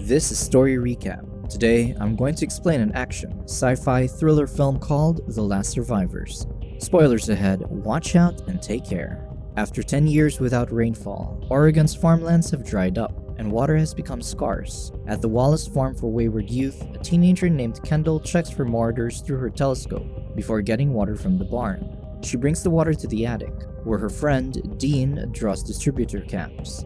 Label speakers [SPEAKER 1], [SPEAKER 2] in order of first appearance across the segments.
[SPEAKER 1] This is Story Recap. Today, I'm going to explain an action, sci-fi thriller film called The Last Survivors. Spoilers ahead, watch out and take care. After 10 years without rainfall, Oregon's farmlands have dried up, and water has become scarce. At the Wallace Farm for Wayward Youth, a teenager named Kendal checks for marauders through her telescope before getting water from the barn. She brings the water to the attic, where her friend, Dean, draws distributor caps.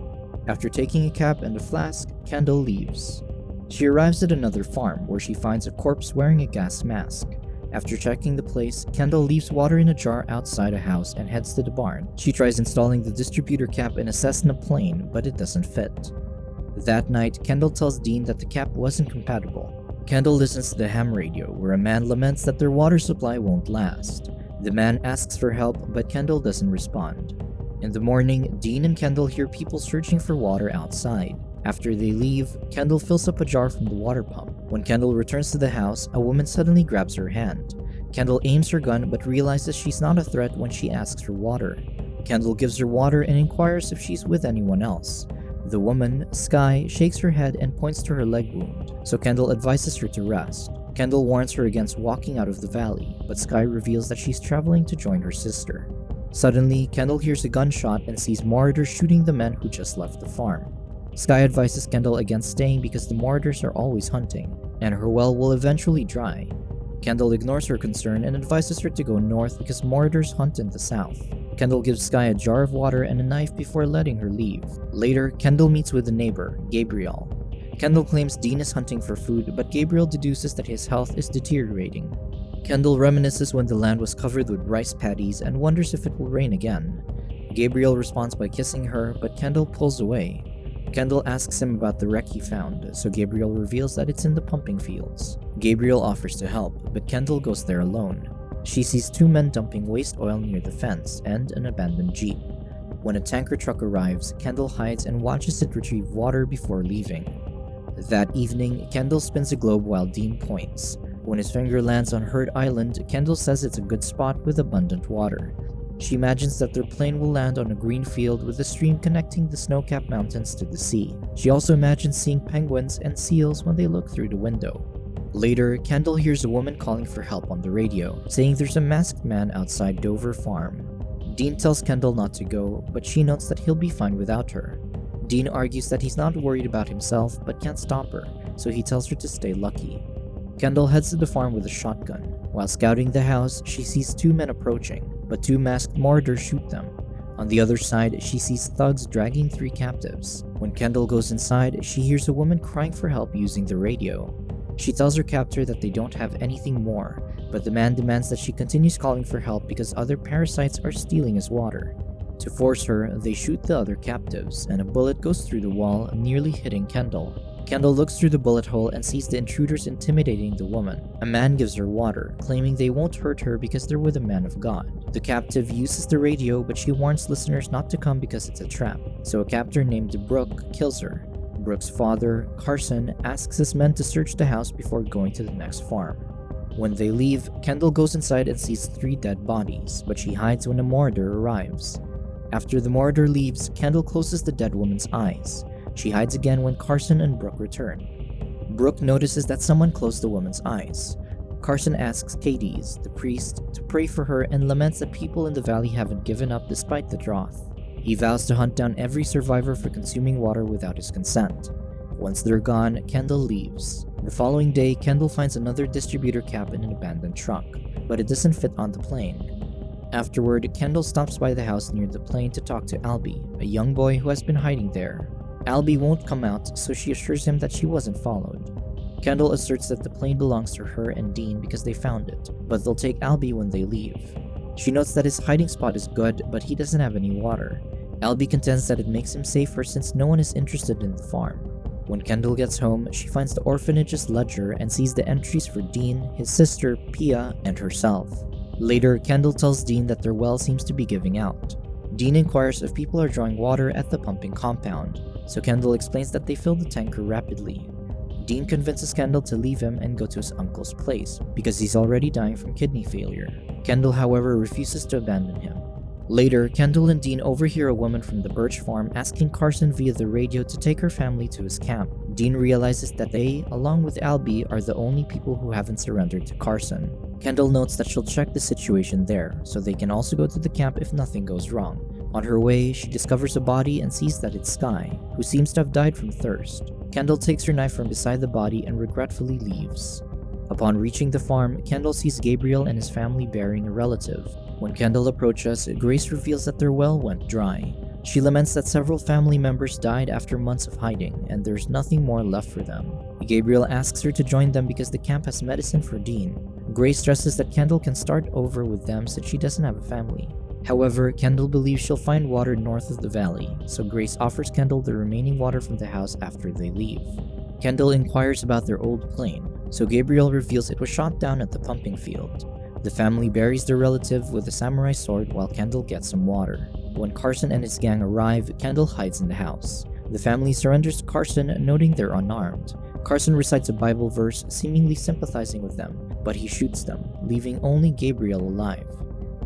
[SPEAKER 1] After taking a cap and a flask, Kendal leaves. She arrives at another farm where she finds a corpse wearing a gas mask. After checking the place, Kendal leaves water in a jar outside a house and heads to the barn. She tries installing the distributor cap in a Cessna plane, but it doesn't fit. That night, Kendal tells Dean that the cap wasn't compatible. Kendal listens to the ham radio, where a man laments that their water supply won't last. The man asks for help, but Kendal doesn't respond. In the morning, Dean and Kendal hear people searching for water outside. After they leave, Kendal fills up a jar from the water pump. When Kendal returns to the house, a woman suddenly grabs her hand. Kendal aims her gun but realizes she's not a threat when she asks for water. Kendal gives her water and inquires if she's with anyone else. The woman, Sky, shakes her head and points to her leg wound, so Kendal advises her to rest. Kendal warns her against walking out of the valley, but Sky reveals that she's traveling to join her sister. Suddenly, Kendal hears a gunshot and sees marauders shooting the men who just left the farm. Sky advises Kendal against staying because the marauders are always hunting, and her well will eventually dry. Kendal ignores her concern and advises her to go north because marauders hunt in the south. Kendal gives Sky a jar of water and a knife before letting her leave. Later, Kendal meets with a neighbor, Gabriel. Kendal claims Dean is hunting for food, but Gabriel deduces that his health is deteriorating. Kendal reminisces when the land was covered with rice paddies and wonders if it will rain again. Gabriel responds by kissing her, but Kendal pulls away. Kendal asks him about the wreck he found, so Gabriel reveals that it's in the pumping fields. Gabriel offers to help, but Kendal goes there alone. She sees two men dumping waste oil near the fence and an abandoned jeep. When a tanker truck arrives, Kendal hides and watches it retrieve water before leaving. That evening, Kendal spins a globe while Dean points. When his finger lands on Herd Island, Kendal says it's a good spot with abundant water. She imagines that their plane will land on a green field with a stream connecting the snow-capped mountains to the sea. She also imagines seeing penguins and seals when they look through the window. Later, Kendal hears a woman calling for help on the radio, saying there's a masked man outside Dover Farm. Dean tells Kendal not to go, but she notes that he'll be fine without her. Dean argues that he's not worried about himself but can't stop her, so he tells her to stay lucky. Kendal heads to the farm with a shotgun. While scouting the house, she sees two men approaching, but two masked marauders shoot them. On the other side, she sees thugs dragging three captives. When Kendal goes inside, she hears a woman crying for help using the radio. She tells her captor that they don't have anything more, but the man demands that she continues calling for help because other parasites are stealing his water. To force her, they shoot the other captives, and a bullet goes through the wall, nearly hitting Kendal. Kendal looks through the bullet hole and sees the intruders intimidating the woman. A man gives her water, claiming they won't hurt her because they're with a man of God. The captive uses the radio, but she warns listeners not to come because it's a trap, so a captor named Brooke kills her. Brooke's father, Carson, asks his men to search the house before going to the next farm. When they leave, Kendal goes inside and sees three dead bodies, but she hides when a marauder arrives. After the marauder leaves, Kendal closes the dead woman's eyes. She hides again when Carson and Brooke return. Brooke notices that someone closed the woman's eyes. Carson asks Cades, the priest, to pray for her and laments that people in the valley haven't given up despite the drought. He vows to hunt down every survivor for consuming water without his consent. Once they're gone, Kendal leaves. The following day, Kendal finds another distributor cap in an abandoned truck, but it doesn't fit on the plane. Afterward, Kendal stops by the house near the plane to talk to Albie, a young boy who has been hiding there. Albie won't come out, so she assures him that she wasn't followed. Kendal asserts that the plane belongs to her and Dean because they found it, but they'll take Albie when they leave. She notes that his hiding spot is good, but he doesn't have any water. Albie contends that it makes him safer since no one is interested in the farm. When Kendal gets home, she finds the orphanage's ledger and sees the entries for Dean, his sister, Pia, and herself. Later, Kendal tells Dean that their well seems to be giving out. Dean inquires if people are drawing water at the pumping compound, so Kendal explains that they fill the tanker rapidly. Dean convinces Kendal to leave him and go to his uncle's place, because he's already dying from kidney failure. Kendal, however, refuses to abandon him. Later, Kendal and Dean overhear a woman from the Birch farm asking Carson via the radio to take her family to his camp. Dean realizes that they, along with Albie, are the only people who haven't surrendered to Carson. Kendal notes that she'll check the situation there, so they can also go to the camp if nothing goes wrong. On her way, she discovers a body and sees that it's Sky, who seems to have died from thirst. Kendal takes her knife from beside the body and regretfully leaves. Upon reaching the farm, Kendal sees Gabriel and his family burying a relative. When Kendal approaches, Grace reveals that their well went dry. She laments that several family members died after months of hiding, and there's nothing more left for them. Gabriel asks her to join them because the camp has medicine for Dean. Grace stresses that Kendal can start over with them since she doesn't have a family. However, Kendal believes she'll find water north of the valley, so Grace offers Kendal the remaining water from the house after they leave. Kendal inquires about their old plane, so Gabriel reveals it was shot down at the pumping field. The family buries their relative with a samurai sword while Kendal gets some water. When Carson and his gang arrive, Kendal hides in the house. The family surrenders to Carson, noting they're unarmed. Carson recites a Bible verse, seemingly sympathizing with them, but he shoots them, leaving only Gabriel alive.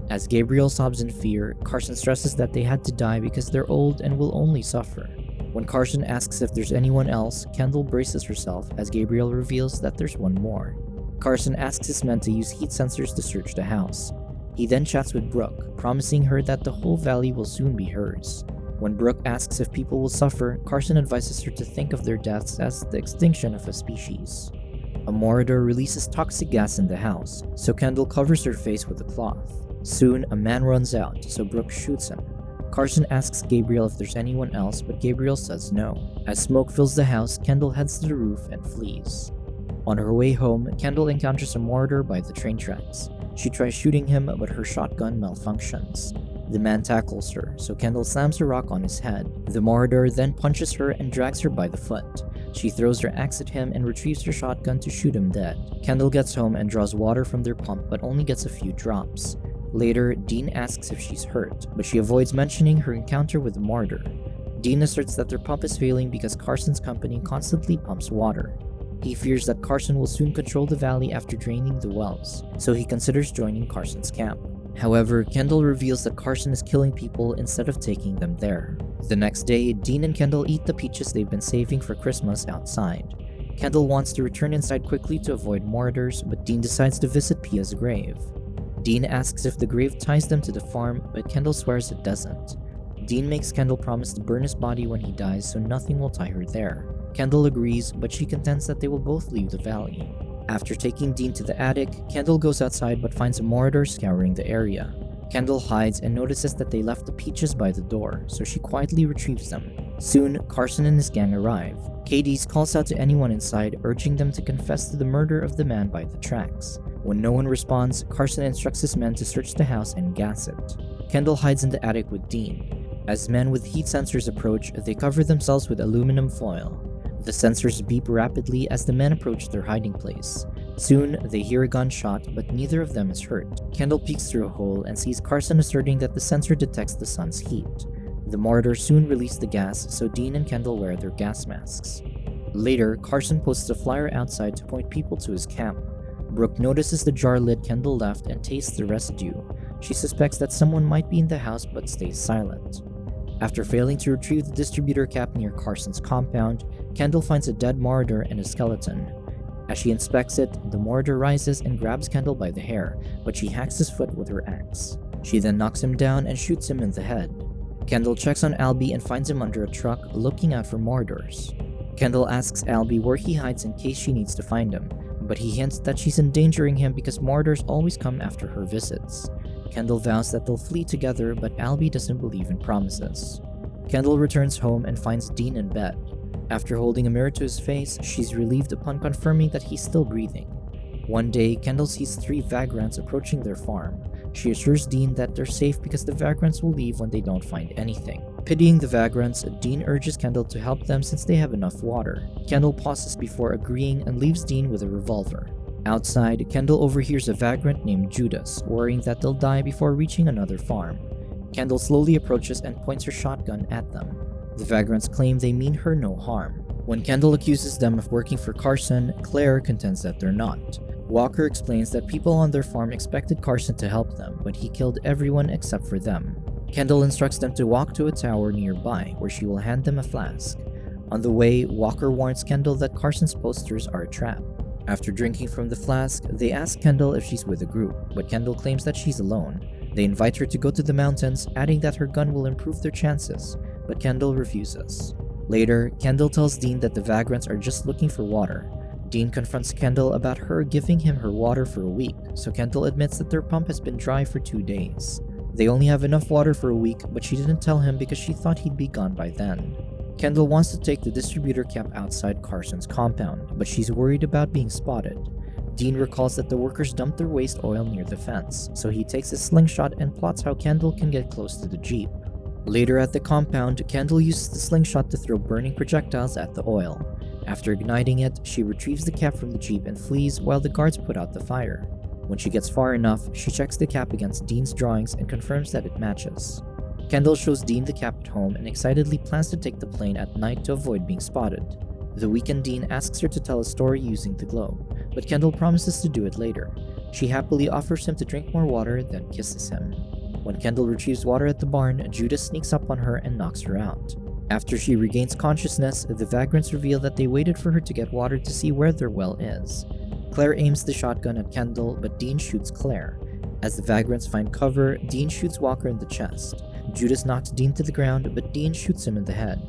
[SPEAKER 1] As Gabriel sobs in fear, Carson stresses that they had to die because they're old and will only suffer. When Carson asks if there's anyone else, Kendal braces herself as Gabriel reveals that there's one more. Carson asks his men to use heat sensors to search the house. He then chats with Brooke, promising her that the whole valley will soon be hers. When Brooke asks if people will suffer, Carson advises her to think of their deaths as the extinction of a species. A Mordor releases toxic gas in the house, so Kendal covers her face with a cloth. Soon, a man runs out, so Brooke shoots him. Carson asks Gabriel if there's anyone else, but Gabriel says no. As smoke fills the house, Kendal heads to the roof and flees. On her way home, Kendal encounters a Mordor by the train tracks. She tries shooting him, but her shotgun malfunctions. The man tackles her, so Kendal slams a rock on his head. The Mordor then punches her and drags her by the foot. She throws her axe at him and retrieves her shotgun to shoot him dead. Kendal gets home and draws water from their pump, but only gets a few drops. Later, Dean asks if she's hurt, but she avoids mentioning her encounter with the Mordor. Dean asserts that their pump is failing because Carson's company constantly pumps water. He fears that Carson will soon control the valley after draining the wells, so he considers joining Carson's camp. However, Kendal reveals that Carson is killing people instead of taking them there. The next day, Dean and Kendal eat the peaches they've been saving for Christmas outside. Kendal wants to return inside quickly to avoid Mordors, but Dean decides to visit Pia's grave. Dean asks if the grave ties them to the farm, but Kendal swears it doesn't. Dean makes Kendal promise to burn his body when he dies so nothing will tie her there. Kendal agrees, but she contends that they will both leave the valley. After taking Dean to the attic, Kendal goes outside but finds a Mordor scouring the area. Kendal hides and notices that they left the peaches by the door, so she quietly retrieves them. Soon, Carson and his gang arrive. Cadiz calls out to anyone inside, urging them to confess to the murder of the man by the tracks. When no one responds, Carson instructs his men to search the house and gas it. Kendal hides in the attic with Dean. As men with heat sensors approach, they cover themselves with aluminum foil. The sensors beep rapidly as the men approach their hiding place. Soon, they hear a gunshot, but neither of them is hurt. Kendal peeks through a hole and sees Carson asserting that the sensor detects the sun's heat. The Mordor soon release the gas, so Dean and Kendal wear their gas masks. Later, Carson posts a flyer outside to point people to his camp. Brooke notices the jar lid Kendal left and tastes the residue. She suspects that someone might be in the house but stays silent. After failing to retrieve the distributor cap near Carson's compound, Kendal finds a dead Mordor and a skeleton. As she inspects it, the Mordor rises and grabs Kendal by the hair, but she hacks his foot with her axe. She then knocks him down and shoots him in the head. Kendal checks on Albie and finds him under a truck, looking out for Mordors. Kendal asks Albie where he hides in case she needs to find him, but he hints that she's endangering him because Mordors always come after her visits. Kendal vows that they'll flee together, but Albie doesn't believe in promises. Kendal returns home and finds Dean in bed. After holding a mirror to his face, she's relieved upon confirming that he's still breathing. One day, Kendal sees 3 vagrants approaching their farm. She assures Dean that they're safe because the vagrants will leave when they don't find anything. Pitying the vagrants, Dean urges Kendal to help them since they have enough water. Kendal pauses before agreeing and leaves Dean with a revolver. Outside, Kendal overhears a vagrant named Judas, worrying that they'll die before reaching another farm. Kendal slowly approaches and points her shotgun at them. The vagrants claim they mean her no harm. When Kendal accuses them of working for Carson, Claire contends that they're not. Walker explains that people on their farm expected Carson to help them, but he killed everyone except for them. Kendal instructs them to walk to a tower nearby, where she will hand them a flask. On the way, Walker warns Kendal that Carson's posters are a trap. After drinking from the flask, they ask Kendal if she's with a group, but Kendal claims that she's alone. They invite her to go to the mountains, adding that her gun will improve their chances, but Kendal refuses. Later, Kendal tells Dean that the vagrants are just looking for water. Dean confronts Kendal about her giving him her water for a week, so Kendal admits that their pump has been dry for 2 days. They only have enough water for a week, but she didn't tell him because she thought he'd be gone by then. Kendal wants to take the distributor camp outside Carson's compound, but she's worried about being spotted. Dean recalls that the workers dumped their waste oil near the fence, so he takes a slingshot and plots how Kendal can get close to the jeep. Later at the compound, Kendal uses the slingshot to throw burning projectiles at the oil. After igniting it, she retrieves the cap from the jeep and flees while the guards put out the fire. When she gets far enough, she checks the cap against Dean's drawings and confirms that it matches. Kendal shows Dean the cap at home and excitedly plans to take the plane at night to avoid being spotted. The weakened Dean asks her to tell a story using the globe, but Kendal promises to do it later. She happily offers him to drink more water, then kisses him. When Kendal retrieves water at the barn, Judas sneaks up on her and knocks her out. After she regains consciousness, the vagrants reveal that they waited for her to get water to see where their well is. Claire aims the shotgun at Kendal, but Dean shoots Claire. As the vagrants find cover, Dean shoots Walker in the chest. Judas knocks Dean to the ground, but Dean shoots him in the head.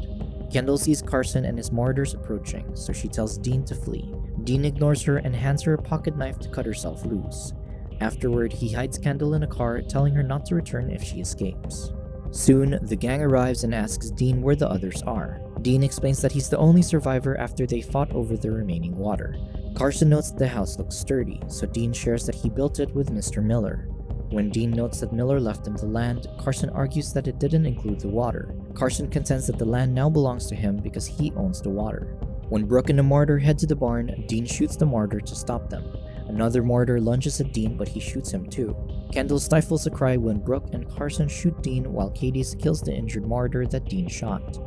[SPEAKER 1] Kendal sees Carson and his marauders approaching, so she tells Dean to flee. Dean ignores her and hands her a pocket knife to cut herself loose. Afterward, he hides Kendal in a car, telling her not to return if she escapes. Soon, the gang arrives and asks Dean where the others are. Dean explains that he's the only survivor after they fought over the remaining water. Carson notes that the house looks sturdy, so Dean shares that he built it with Mr. Miller. When Dean notes that Miller left him the land, Carson argues that it didn't include the water. Carson contends that the land now belongs to him because he owns the water. When Brooke and the martyr head to the barn, Dean shoots the martyr to stop them. Another martyr lunges at Dean, but he shoots him too. Kendal stifles a cry when Brooke and Carson shoot Dean, while Katie kills the injured martyr that Dean shot.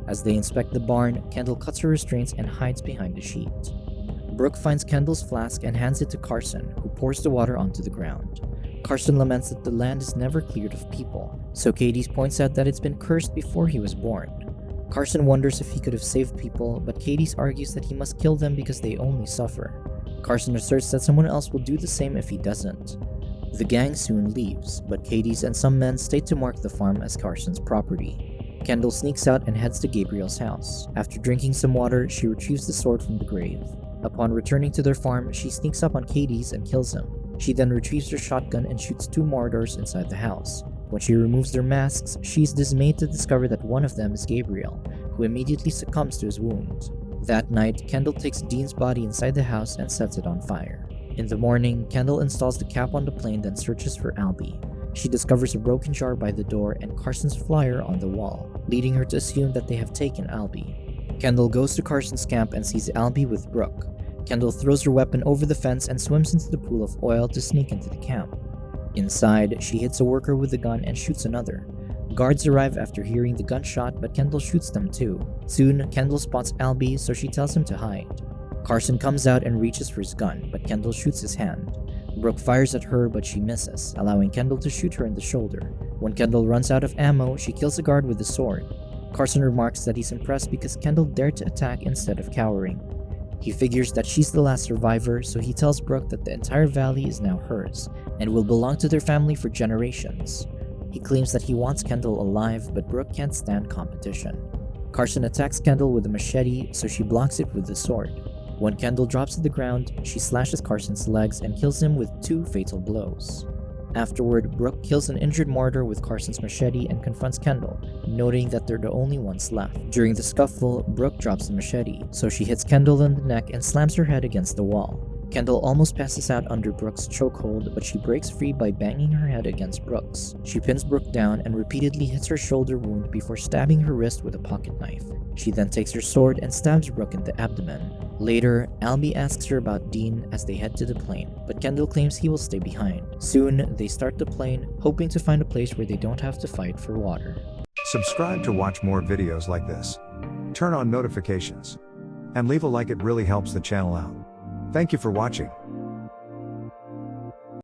[SPEAKER 1] As they inspect the barn, Kendal cuts her restraints and hides behind a sheet. Brooke finds Kendal's flask and hands it to Carson, who pours the water onto the ground. Carson laments that the land is never cleared of people, so Katie points out that it's been cursed before he was born. Carson wonders if he could have saved people, but Katie argues that he must kill them because they only suffer. Carson asserts that someone else will do the same if he doesn't. The gang soon leaves, but Katie's and some men stay to mark the farm as Carson's property. Kendal sneaks out and heads to Gabriel's house. After drinking some water, she retrieves the sword from the grave. Upon returning to their farm, she sneaks up on Katie's and kills him. She then retrieves her shotgun and shoots 2 martyrs inside the house. When she removes their masks, she is dismayed to discover that one of them is Gabriel, who immediately succumbs to his wound. That night, Kendal takes Dean's body inside the house and sets it on fire. In the morning, Kendal installs the cap on the plane, then searches for Albie. She discovers a broken jar by the door and Carson's flyer on the wall, leading her to assume that they have taken Albie. Kendal goes to Carson's camp and sees Albie with Brooke. Kendal throws her weapon over the fence and swims into the pool of oil to sneak into the camp. Inside, she hits a worker with a gun and shoots another. Guards arrive after hearing the gunshot, but Kendal shoots them too. Soon, Kendal spots Albie, so she tells him to hide. Carson comes out and reaches for his gun, but Kendal shoots his hand. Brooke fires at her, but she misses, allowing Kendal to shoot her in the shoulder. When Kendal runs out of ammo, she kills a guard with a sword. Carson remarks that he's impressed because Kendal dared to attack instead of cowering. He figures that she's the last survivor, so he tells Brooke that the entire valley is now hers, and will belong to their family for generations. He claims that he wants Kendal alive, but Brooke can't stand competition. Carson attacks Kendal with a machete, so she blocks it with the sword. When Kendal drops to the ground, she slashes Carson's legs and kills him with 2 fatal blows. Afterward, Brooke kills an injured martyr with Carson's machete and confronts Kendal, noting that they're the only ones left. During the scuffle, Brooke drops the machete, so she hits Kendal in the neck and slams her head against the wall. Kendal almost passes out under Brooke's chokehold, but she breaks free by banging her head against Brooke's. She pins Brooke down and repeatedly hits her shoulder wound before stabbing her wrist with a pocket knife. She then takes her sword and stabs Brooke in the abdomen. Later, Albie asks her about Dean as they head to the plane, but Kendal claims he will stay behind. Soon, they start the plane, hoping to find a place where they don't have to fight for water.
[SPEAKER 2] Subscribe to watch more videos like this. Turn on notifications. And leave a like, it really helps the channel out. Thank you for watching.